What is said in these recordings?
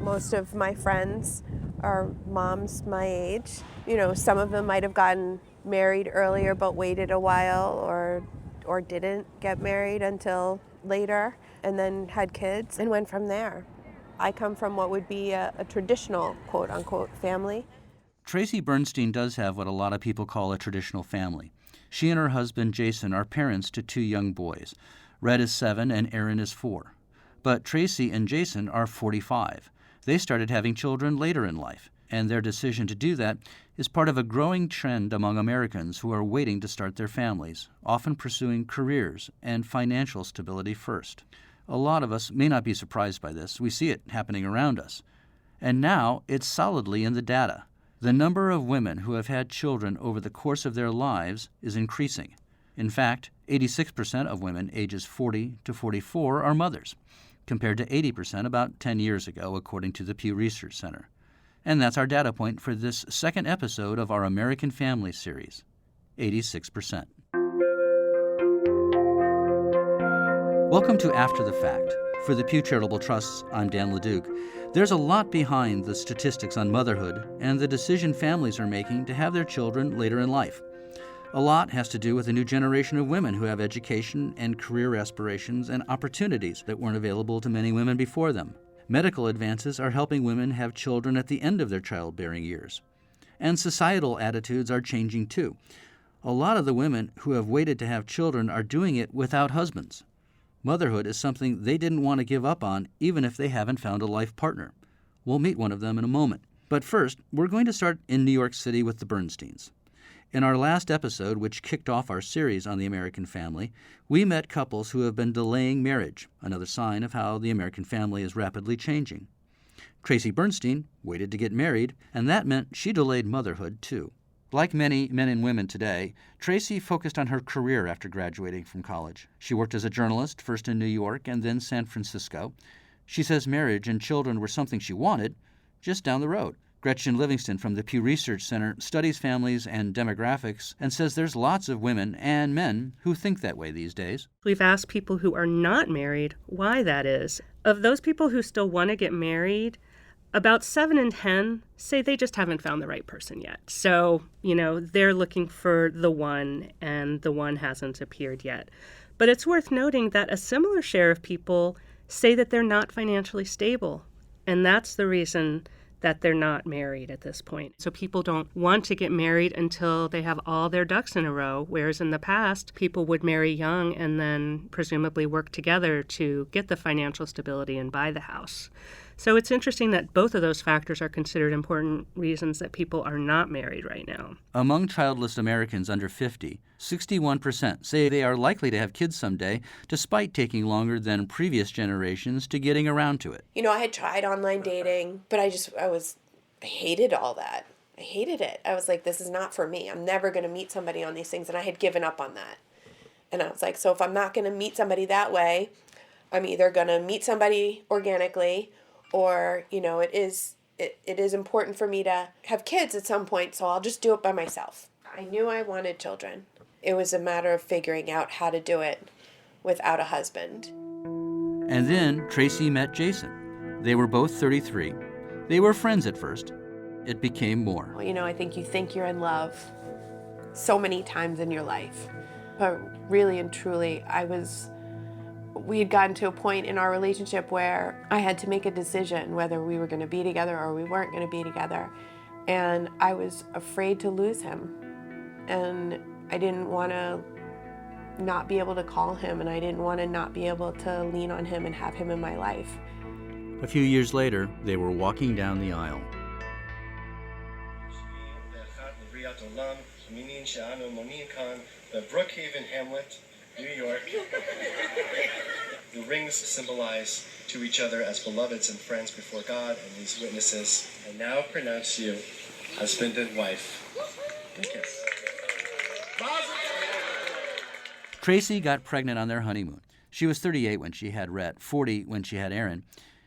Most of my friends are moms my age. Some of them might have gotten married earlier but waited a while or didn't get married until later and then had kids and went from there. I come from what would be a traditional quote-unquote family. Tracy Bernstein does have what a lot of people call a traditional family. She and her husband, Jason, are parents to 2 young boys. Red is 7 and Aaron is 4. But Tracy and Jason are 45. They started having children later in life, and their decision to do that is part of a growing trend among Americans who are waiting to start their families, often pursuing careers and financial stability first. A lot of us may not be surprised by this. We see it happening around us. And now it's solidly in the data. The number of women who have had children over the course of their lives is increasing. In fact, 86% of women ages 40 to 44 are mothers, compared to 80% about 10 years ago, according to the Pew Research Center. And that's our data point for this second episode of our American Family series, 86%. Welcome to After the Fact. For the Pew Charitable Trusts, I'm Dan LeDuc. There's a lot behind the statistics on motherhood and the decision families are making to have their children later in life. A lot has to do with a new generation of women who have education and career aspirations and opportunities that weren't available to many women before them. Medical advances are helping women have children at the end of their childbearing years. And societal attitudes are changing too. A lot of the women who have waited to have children are doing it without husbands. Motherhood is something they didn't want to give up on, even if they haven't found a life partner. We'll meet one of them in a moment. But first, we're going to start in New York City with the Bernsteins. In our last episode, which kicked off our series on the American family, we met couples who have been delaying marriage, another sign of how the American family is rapidly changing. Tracy Bernstein waited to get married, and that meant she delayed motherhood, too. Like many men and women today, Tracy focused on her career after graduating from college. She worked as a journalist, first in New York and then San Francisco. She says marriage and children were something she wanted, just down the road. Gretchen Livingston from the Pew Research Center studies families and demographics and says there's lots of women and men who think that way these days. We've asked people who are not married why that is. Of those people who still want to get married, about 7 in 10 say they just haven't found the right person yet. So, they're looking for the one, and the one hasn't appeared yet. But it's worth noting that a similar share of people say that they're not financially stable, and that's the reason that they're not married at this point. So people don't want to get married until they have all their ducks in a row, whereas in the past, people would marry young and then presumably work together to get the financial stability and buy the house. So it's interesting that both of those factors are considered important reasons that people are not married right now. Among childless Americans under 50, 61% say they are likely to have kids someday, despite taking longer than previous generations to getting around to it. I had tried online dating, but I hated all that. I hated it. I was like, this is not for me. I'm never going to meet somebody on these things, and I had given up on that. And I was like, so if I'm not going to meet somebody that way, I'm either going to meet somebody organically, or, it is important for me to have kids at some point, so I'll just do it by myself. I knew I wanted children. It was a matter of figuring out how to do it without a husband. And then Tracy met Jason. They were both 33. They were friends at first. It became more. Well, I think you're in love so many times in your life. But really and truly, we had gotten to a point in our relationship where I had to make a decision whether we were going to be together or we weren't going to be together. And I was afraid to lose him. And I didn't want to not be able to call him, and I didn't want to not be able to lean on him and have him in my life. A few years later, they were walking down the aisle. Brookhaven Hamlet, New York. The rings symbolize to each other as beloveds and friends before God and these witnesses. I now pronounce you husband and wife. Thank you. Tracy got pregnant on their honeymoon. She was 38 when she had Rhett, 40 when she had Aaron.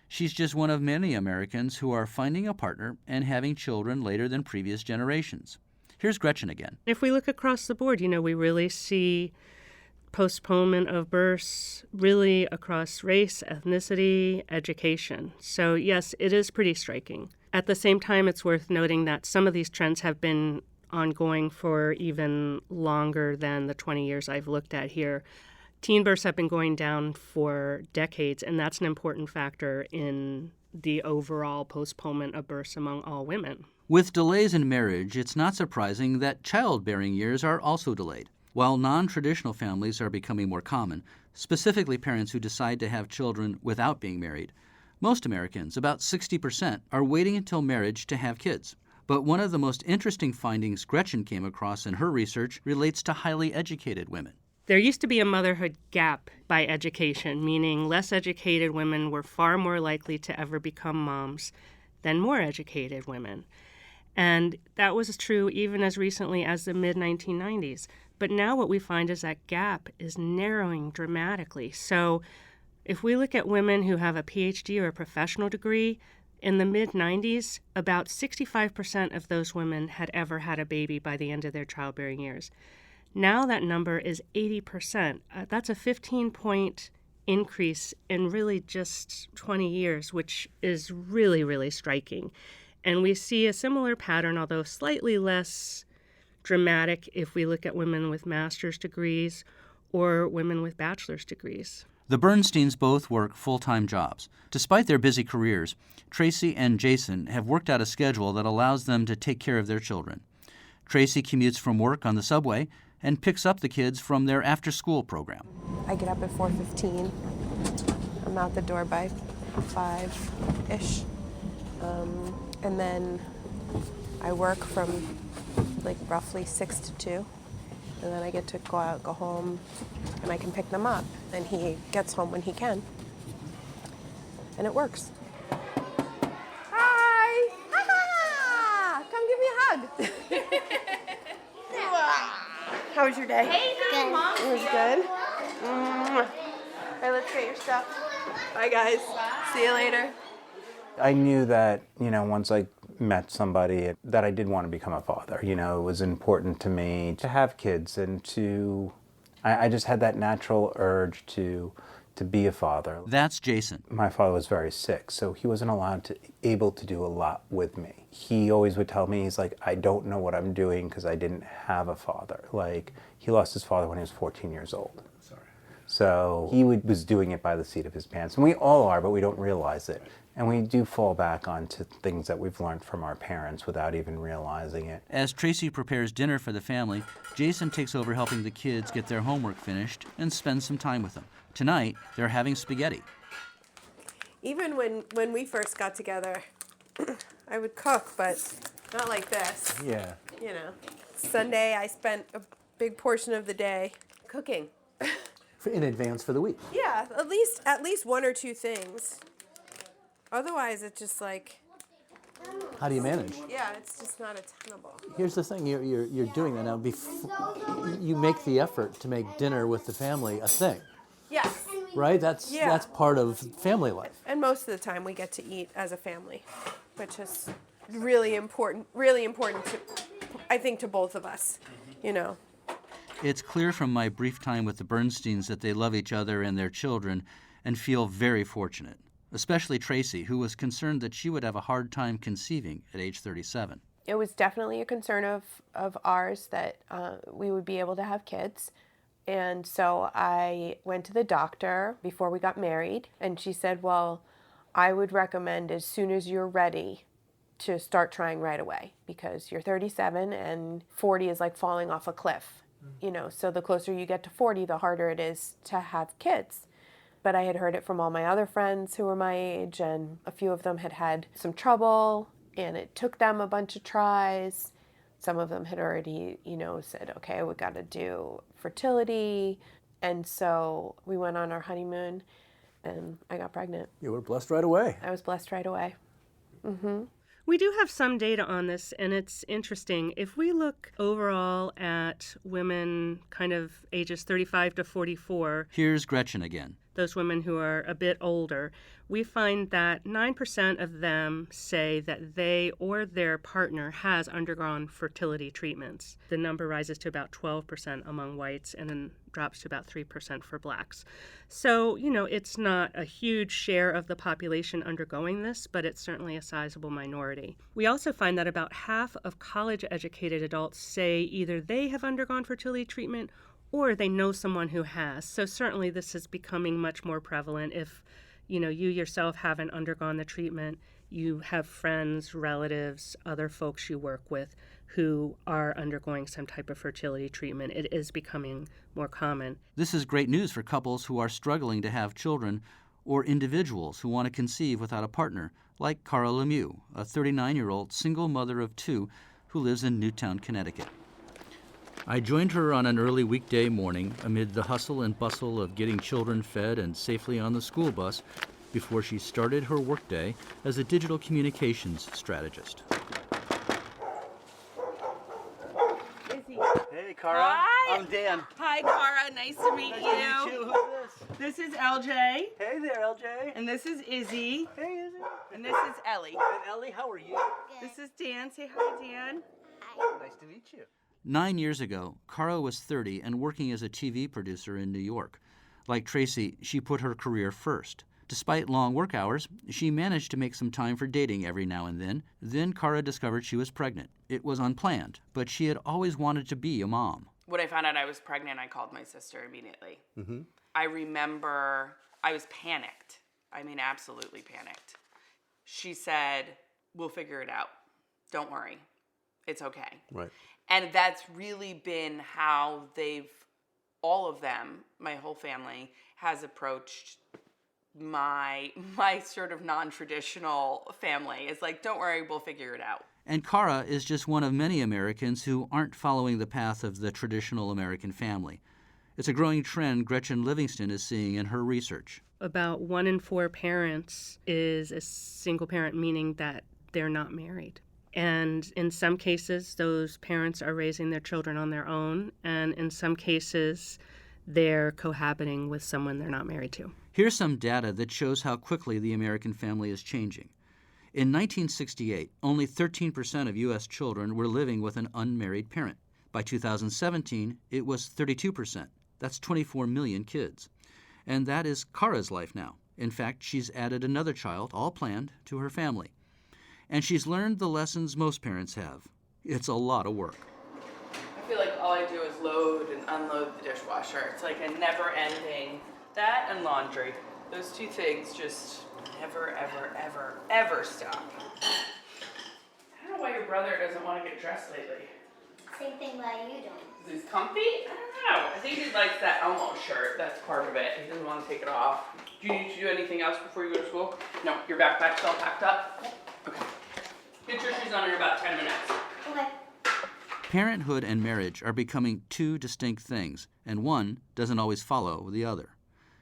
She's just one of many Americans who are finding a partner and having children later than previous generations. Here's Gretchen again. If we look across the board, we really see postponement of births really across race, ethnicity, education. So yes, it is pretty striking. At the same time, it's worth noting that some of these trends have been ongoing for even longer than the 20 years I've looked at here. Teen births have been going down for decades, and that's an important factor in the overall postponement of births among all women. With delays in marriage, it's not surprising that childbearing years are also delayed. While non-traditional families are becoming more common, specifically parents who decide to have children without being married, most Americans, about 60%, are waiting until marriage to have kids. But one of the most interesting findings Gretchen came across in her research relates to highly educated women. There used to be a motherhood gap by education, meaning less educated women were far more likely to ever become moms than more educated women. And that was true even as recently as the mid-1990s. But now what we find is that gap is narrowing dramatically. So if we look at women who have a PhD or a professional degree, in the mid-90s, about 65% of those women had ever had a baby by the end of their childbearing years. Now that number is 80%. That's a 15-point increase in really just 20 years, which is really, really striking. And we see a similar pattern, although slightly less dramatic, if we look at women with master's degrees or women with bachelor's degrees. The Bernsteins both work full-time jobs. Despite their busy careers, Tracy and Jason have worked out a schedule that allows them to take care of their children. Tracy commutes from work on the subway and picks up the kids from their after-school program. I get up at 4:15. I'm out the door by 5-ish. And then I work from like roughly 6 to 2. And then I get to go out, go home, and I can pick them up. And he gets home when he can. And it works. Hi! Ah! Come give me a hug. How was your day? Hey, Good. Mom. It was good? All right, let's get your stuff. Bye, guys. See you later. I knew that, once I met somebody that I did want to become a father. It was important to me to have kids and I just had that natural urge to be a father. That's Jason. My father was very sick, so he wasn't able to do a lot with me. He always would tell me, he's like, I don't know what I'm doing because I didn't have a father. Like, he lost his father when he was 14 years old. Sorry. So he was doing it by the seat of his pants. And we all are, but we don't realize it. And we do fall back onto things that we've learned from our parents without even realizing it. As Tracy prepares dinner for the family, Jason takes over helping the kids get their homework finished and spends some time with them. Tonight, they're having spaghetti. Even when we first got together, I would cook, but not like this. Yeah. Sunday I spent a big portion of the day cooking. In advance for the week. Yeah, at least one or two things. Otherwise, it's just like, How do you manage? yeah, it's just not attainable. Here's the thing: you're doing that now. You make the effort to make dinner with the family a thing, Yes. right? That's part of family life. And most of the time we get to eat as a family, which is really important to, I think, to both of us, It's clear from my brief time with the Bernsteins that they love each other and their children and feel very fortunate, especially Tracy, who was concerned that she would have a hard time conceiving at age 37. It was definitely a concern of ours that we would be able to have kids. And so I went to the doctor before we got married, and she said, well, I would recommend as soon as you're ready to start trying right away, because you're 37 and 40 is like falling off a cliff. So the closer you get to 40, the harder it is to have kids. But I had heard it from all my other friends who were my age, and a few of them had had some trouble, and it took them a bunch of tries. Some of them had already, said, okay, we got to do fertility. And so we went on our honeymoon, and I got pregnant. You were blessed right away. I was blessed right away. Mm-hmm. We do have some data on this, and it's interesting. If we look overall at women kind of ages 35 to 44, Here's Gretchen again. those women who are a bit older, we find that 9% of them say that they or their partner has undergone fertility treatments. The number rises to about 12% among whites and then drops to about 3% for blacks. So, it's not a huge share of the population undergoing this, but it's certainly a sizable minority. We also find that about half of college-educated adults say either they have undergone fertility treatment or they know someone who has. So certainly this is becoming much more prevalent. If you yourself haven't undergone the treatment, you have friends, relatives, other folks you work with who are undergoing some type of fertility treatment. It is becoming more common. This is great news for couples who are struggling to have children or individuals who want to conceive without a partner, like Cara Lemieux, a 39-year-old single mother of two who lives in Newtown, Connecticut. I joined her on an early weekday morning amid the hustle and bustle of getting children fed and safely on the school bus before she started her workday as a digital communications strategist. Hey, Cara. Hi. I'm Dan. Hi, Cara. Nice to meet Nice you. to meet you. Who's this? This is LJ, Hey there, LJ. and this is Izzy, Hey, Izzy. and this is Ellie. And Ellie, how are you? This is Dan. Say hi, Dan. Nice to meet you. 9 years ago, Cara was 30 and working as a TV producer in New York. Like Tracy, she put her career first. Despite long work hours, she managed to make some time for dating every now and then. Then Cara discovered she was pregnant. It was unplanned, but she had always wanted to be a mom. When I found out I was pregnant, I called my sister immediately. Mm-hmm. I remember I was panicked. I mean, absolutely panicked. She said, "We'll figure it out. Don't worry. It's okay." Right. And that's really been how all of them, my whole family, has approached my sort of non-traditional family. It's like, don't worry, we'll figure it out. And Cara is just one of many Americans who aren't following the path of the traditional American family. It's a growing trend Gretchen Livingston is seeing in her research. About 1 in 4 parents is a single parent, meaning that they're not married. And in some cases, those parents are raising their children on their own, and in some cases, they're cohabiting with someone they're not married to. Here's some data that shows how quickly the American family is changing. In 1968, only 13% of U.S. children were living with an unmarried parent. By 2017, it was 32%. That's 24 million kids. And that is Cara's life now. In fact, she's added another child, all planned, to her family. And she's learned the lessons most parents have. It's a lot of work. I feel like all I do is load and unload the dishwasher. It's like a never-ending, that and laundry. Those two things just never, ever, ever, ever stop. I don't know why your brother doesn't want to get dressed lately. Same thing why you don't. Is he comfy? I don't know. I think he likes that Elmo shirt. That's part of it. He doesn't want to take it off. Do you need to do anything else before you go to school? No, your backpack's all packed up? Okay. Get your shoes on in about 10 minutes. Okay. Parenthood and marriage are becoming two distinct things, and one doesn't always follow the other.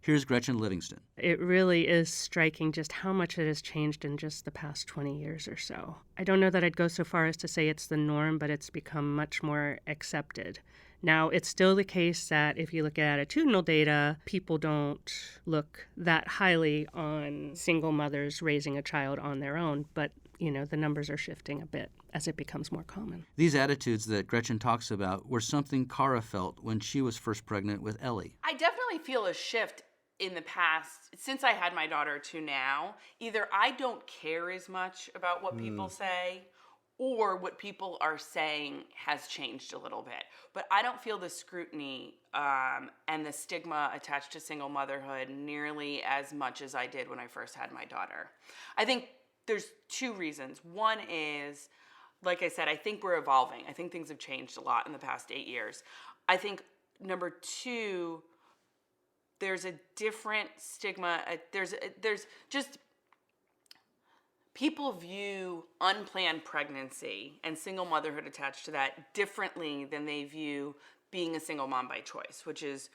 Here's Gretchen Livingston. It really is striking just how much it has changed in just the past 20 years or so. I don't know that I'd go so far as to say it's the norm, but it's become much more accepted. Now, it's still the case that if you look at attitudinal data, people don't look that highly on single mothers raising a child on their own, but the numbers are shifting a bit as it becomes more common. These attitudes that Gretchen talks about were something Cara felt when she was first pregnant with Ellie. I definitely feel a shift in the past, since I had my daughter to now. Either I don't care as much about what people say, or what people are saying has changed a little bit. But I don't feel the scrutiny and the stigma attached to single motherhood nearly as much as I did when I first had my daughter. I think there's two reasons. One is, like I said, I think we're evolving. I think things have changed a lot in the past 8 years. I think number two, there's a different stigma. There's just people view unplanned pregnancy and single motherhood attached to that differently than they view being a single mom by choice, which is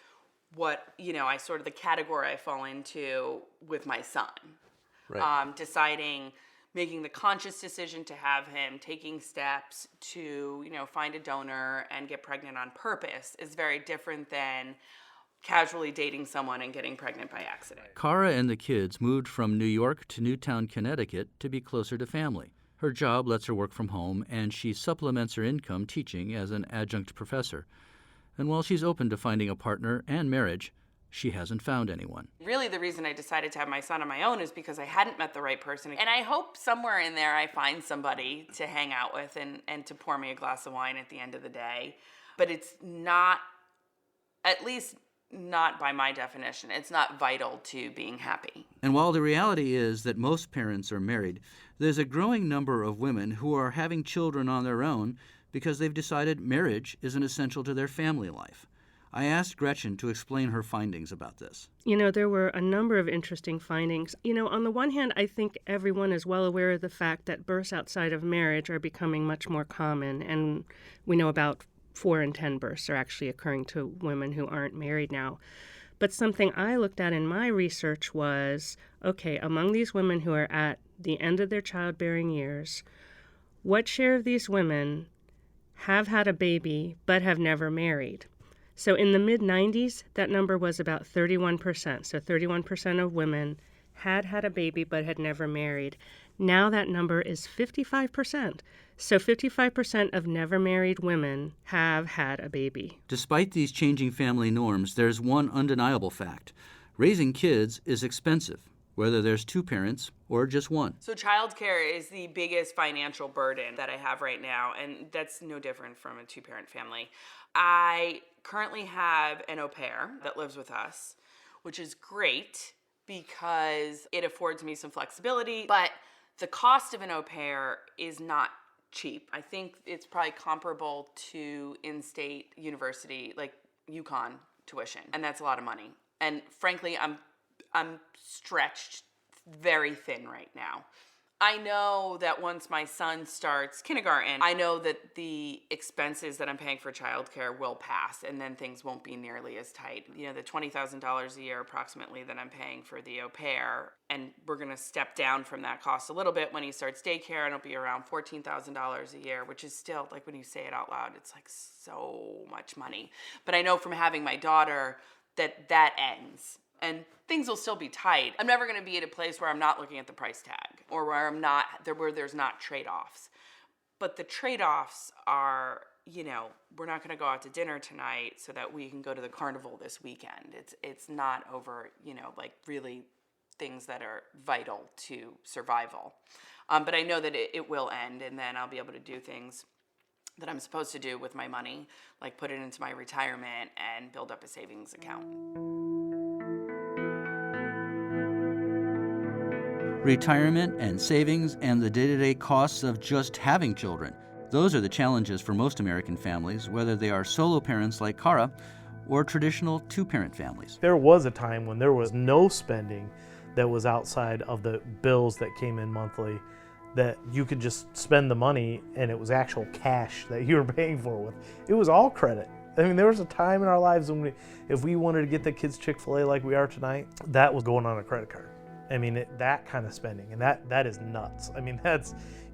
what, I sort of the category I fall into with my son. Right. Making the conscious decision to have him, taking steps to, find a donor and get pregnant on purpose is very different than casually dating someone and getting pregnant by accident. Cara and the kids moved from New York to Newtown, Connecticut to be closer to family. Her job lets her work from home, and she supplements her income teaching as an adjunct professor. And while she's open to finding a partner and marriage, she hasn't found anyone. Really, the reason I decided to have my son on my own is because I hadn't met the right person. And I hope somewhere in there I find somebody to hang out with and to pour me a glass of wine at the end of the day. But it's not, at least not by my definition, it's not vital to being happy. And while the reality is that most parents are married, there's a growing number of women who are having children on their own because they've decided marriage isn't essential to their family life. I asked Gretchen to explain her findings about this. There were a number of interesting findings. On the one hand, I think everyone is well aware of the fact that births outside of marriage are becoming much more common, and we know about 4 in 10 births are actually occurring to women who aren't married now. But something I looked at in my research was, okay, among these women who are at the end of their childbearing years, what share of these women have had a baby but have never married? So in the mid-90s, that number was about 31%. So 31% of women had a baby but had never married. Now that number is 55%. So 55% of never married women have had a baby. Despite these changing family norms, there's one undeniable fact. Raising kids is expensive, whether there's 2 parents or just one. So childcare is the biggest financial burden that I have right now, and that's no different from a 2-parent family. I currently have an au pair that lives with us, which is great because it affords me some flexibility, but the cost of an au pair is not cheap. I think it's probably comparable to in-state university, like UConn tuition, and that's a lot of money. And frankly, I'm stretched very thin right now. I know that once my son starts kindergarten, I know that the expenses that I'm paying for childcare will pass, and then things won't be nearly as tight. The $20,000 a year approximately that I'm paying for the au pair, and we're going to step down from that cost a little bit when he starts daycare, and it'll be around $14,000 a year, which is still, like, when you say it out loud, it's like so much money. But I know from having my daughter that ends. And things will still be tight. I'm never going to be at a place where I'm not looking at the price tag or where there's not trade-offs. But the trade-offs are, we're not going to go out to dinner tonight so that we can go to the carnival this weekend. It's not over, really things that are vital to survival. But I know that it will end, and then I'll be able to do things that I'm supposed to do with my money, like put it into my retirement and build up a savings account. Retirement and savings and the day-to-day costs of just having children. Those are the challenges for most American families, whether they are solo parents like Cara or traditional 2-parent families. There was a time when there was no spending that was outside of the bills that came in monthly, that you could just spend the money and it was actual cash that you were paying for with. It was all credit. I mean, there was a time in our lives when if we wanted to get the kids Chick-fil-A like we are tonight, that was going on a credit card. I mean, that kind of spending, and that is nuts. I mean,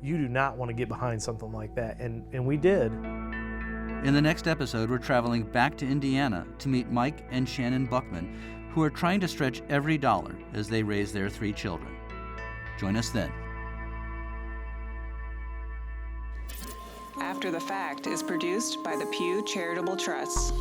you do not want to get behind something like that, and we did. In the next episode, we're traveling back to Indiana to meet Mike and Shannon Buckman, who are trying to stretch every dollar as they raise their 3 children. Join us then. After the Fact is produced by the Pew Charitable Trust.